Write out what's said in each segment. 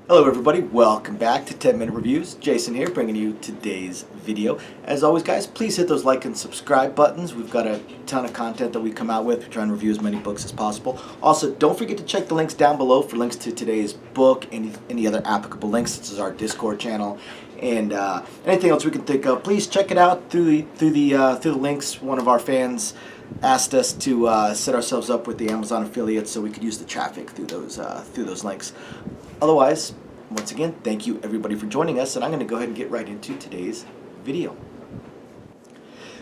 Hello everybody, welcome back to 10 Minute Reviews. Jason here bringing you today's video. As always guys, please hit those like and subscribe buttons. We've got a ton of content that we come out with. We're trying to review as many books as possible. Also, don't forget to check the links down below for links to today's book, any other applicable links. This is our Discord channel, and anything else we can think of. Please check it out through the links. One of our fans asked us to set ourselves up with the Amazon affiliates so we could use the traffic through those links. Otherwise, once again, thank you everybody for joining us, and I'm going to go ahead and get right into today's video.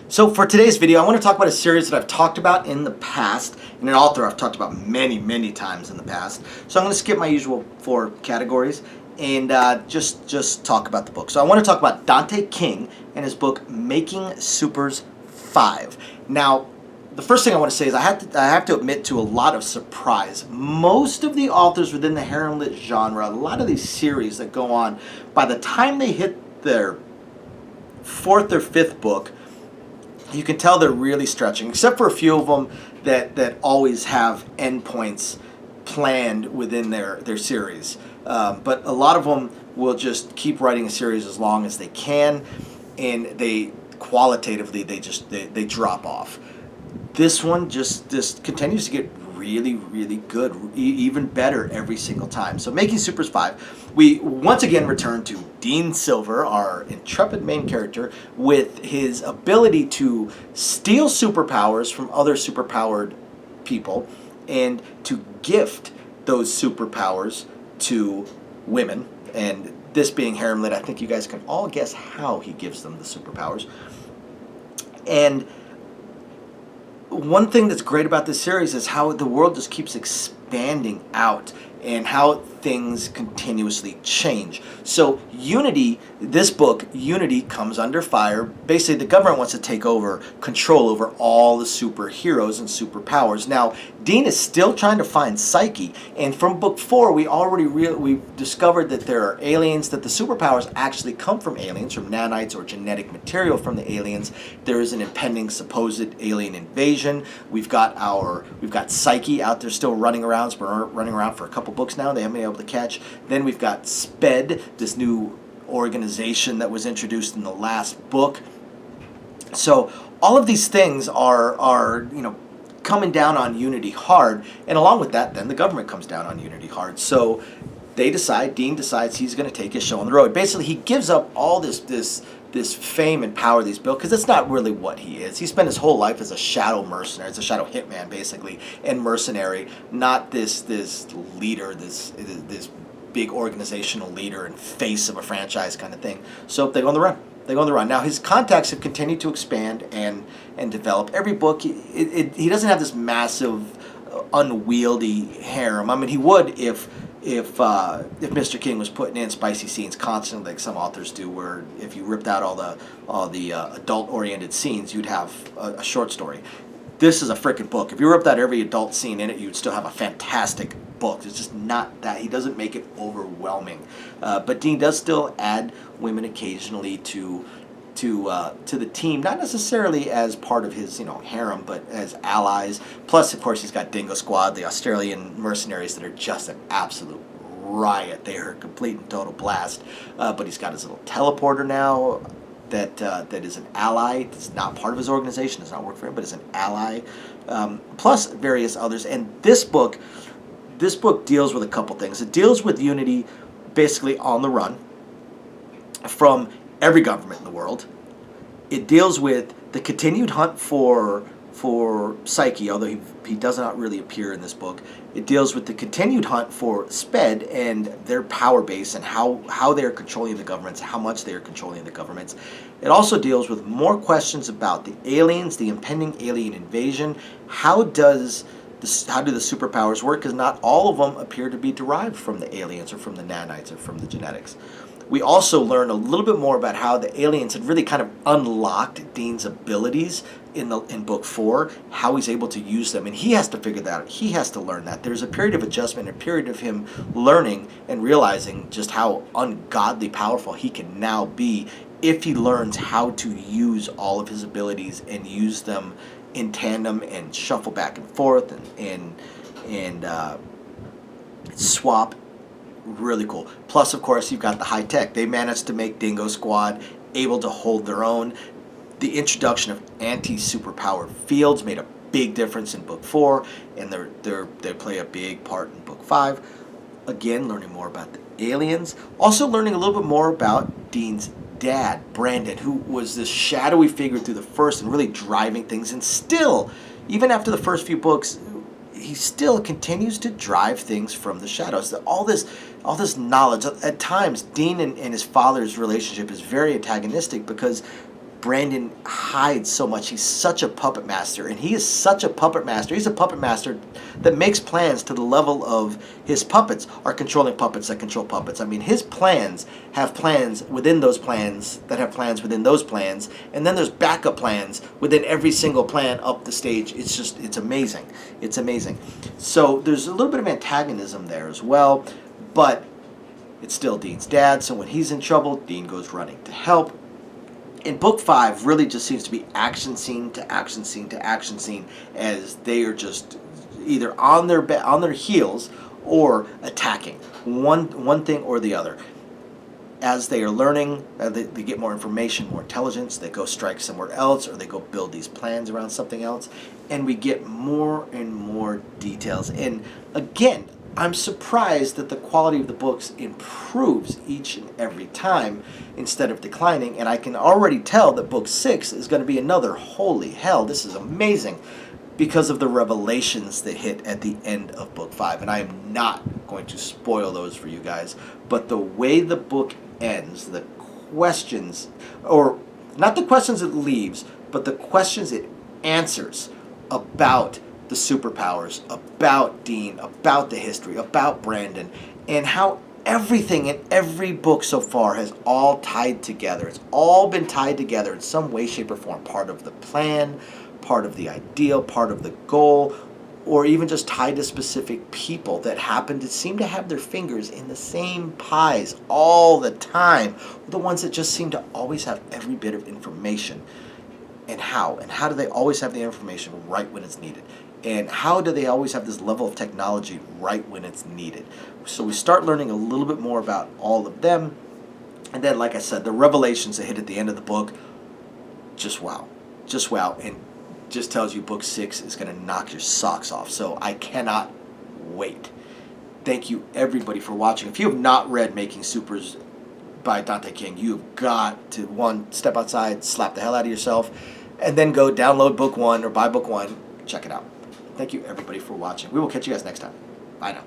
So for today's video, I want to talk about a series that I've talked about in the past, and an author I've talked about many times in the past. So I'm going to skip my usual 4 categories and just talk about the book. So I want to talk about Dante King and his book Making Supers 5. Now, the first thing I want to say is I have to admit to a lot of surprise. Most of the authors within the harem lit genre, a lot of these series that go on, by the time they hit their 4th or 5th book, you can tell they're really stretching, except for a few of them that always have endpoints planned within their series. But a lot of them will just keep writing a series as long as they can, and they qualitatively they drop off. This one just continues to get really good, even better every single time. So Making Supers 5, we once again return to Dean Silver, our intrepid main character, with his ability to steal superpowers from other superpowered people and to gift those superpowers to women. And this being harem lit, I think you guys can all guess how he gives them the superpowers. And one thing that's great about this series is how the world just keeps expanding out and how things continuously change. So Unity, this book, Unity, comes under fire. Basically, the government wants to take over control over all the superheroes and superpowers. Now, Dean is still trying to find Psyche, and from book 4, we discovered that there are aliens, that the superpowers actually come from aliens, from nanites or genetic material from the aliens. There is an impending supposed alien invasion. We've got Psyche out there still running around. It's been running around for a couple books now. They haven't been able to catch. Then we've got SPED, this new organization that was introduced in the last book. So all of these things are coming down on Unity hard, and along with that, then the government comes down on Unity hard. So Dean decides he's going to take his show on the road. Basically, he gives up all this fame and power that he's built, because it's not really what he is. He spent his whole life as a shadow mercenary, as a shadow hitman, basically, and mercenary, not this leader, this big organizational leader and face of a franchise kind of thing. So they go on the run. Now his contacts have continued to expand and develop. Every book, he doesn't have this massive, unwieldy harem. I mean, he would if Mr. King was putting in spicy scenes constantly, like some authors do, where if you ripped out all the adult-oriented scenes, you'd have a short story. This is a freaking book. If you ripped out every adult scene in it, you'd still have a fantastic book. It's just not that. He doesn't make it overwhelming. But Dean does still add women occasionally to the team, not necessarily as part of his harem, but as allies. Plus, of course, he's got Dingo Squad, the Australian mercenaries that are just an absolute riot. They are a complete and total blast. But he's got his little teleporter now that is an ally. It's not part of his organization. Does not work for him, but is an ally. Plus various others. And this book deals with a couple things. It deals with Unity basically on the run from every government in the world. It deals with the continued hunt for Psyche, although he does not really appear in this book. It deals with the continued hunt for SPED and their power base and how they are controlling the governments, how much they are controlling the governments. It also deals with more questions about the aliens, the impending alien invasion. How do the superpowers work? Because not all of them appear to be derived from the aliens or from the nanites or from the genetics. We also learn a little bit more about how the aliens had really kind of unlocked Dean's abilities in book 4, how he's able to use them, and he has to figure that out. He has to learn that. There's a period of adjustment, a period of him learning and realizing just how ungodly powerful he can now be if he learns how to use all of his abilities and use them in tandem and shuffle back and forth and swap really cool. Plus, of course, you've got the high tech. They managed to make Dingo Squad able to hold their own. The introduction of anti-superpowered fields made a big difference in book 4, and they play a big part in book 5. Again, learning more about the aliens. Also learning a little bit more about Dean's dad, Brandon, who was this shadowy figure through the first and really driving things. And still, even after the first few books, he still continues to drive things from the shadows. All this knowledge. At times, Dean and his father's relationship is very antagonistic because Brandon hides so much. He's such a puppet master, and he is such a puppet master. He's a puppet master that makes plans to the level of his puppets are controlling puppets that control puppets. I mean, his plans have plans within those plans that have plans within those plans, and then there's backup plans within every single plan up the stage. It's amazing. It's amazing. So there's a little bit of antagonism there as well, but it's still Dean's dad, so when he's in trouble, Dean goes running to help. In book 5, really just seems to be action scene to action scene to action scene, as they are just either on their heels or attacking one thing or the other. As they are learning, they get more information, more intelligence. They go strike somewhere else, or they go build these plans around something else, and we get more and more details. And again, I'm surprised that the quality of the books improves each and every time instead of declining, and I can already tell that book 6 is going to be another holy hell. This is amazing because of the revelations that hit at the end of book 5, and I am not going to spoil those for you guys, but the way the book ends, the questions, or not the questions it leaves, but the questions it answers about the superpowers, about Dean, about the history, about Brandon, and how everything in every book so far has all tied together. It's all been tied together in some way, shape, or form. Part of the plan, part of the ideal, part of the goal, or even just tied to specific people that happen to seem to have their fingers in the same pies all the time. The ones that just seem to always have every bit of information. And how do they always have the information right when it's needed? And how do they always have this level of technology right when it's needed? So we start learning a little bit more about all of them. And then, like I said, the revelations that hit at the end of the book, just wow. Just wow. And just tells you book 6 is going to knock your socks off. So I cannot wait. Thank you, everybody, for watching. If you have not read Making Supers by Dante King, you've got to, one, step outside, slap the hell out of yourself, and then go download book 1 or buy book 1. Check it out. Thank you, everybody, for watching. We will catch you guys next time. Bye now.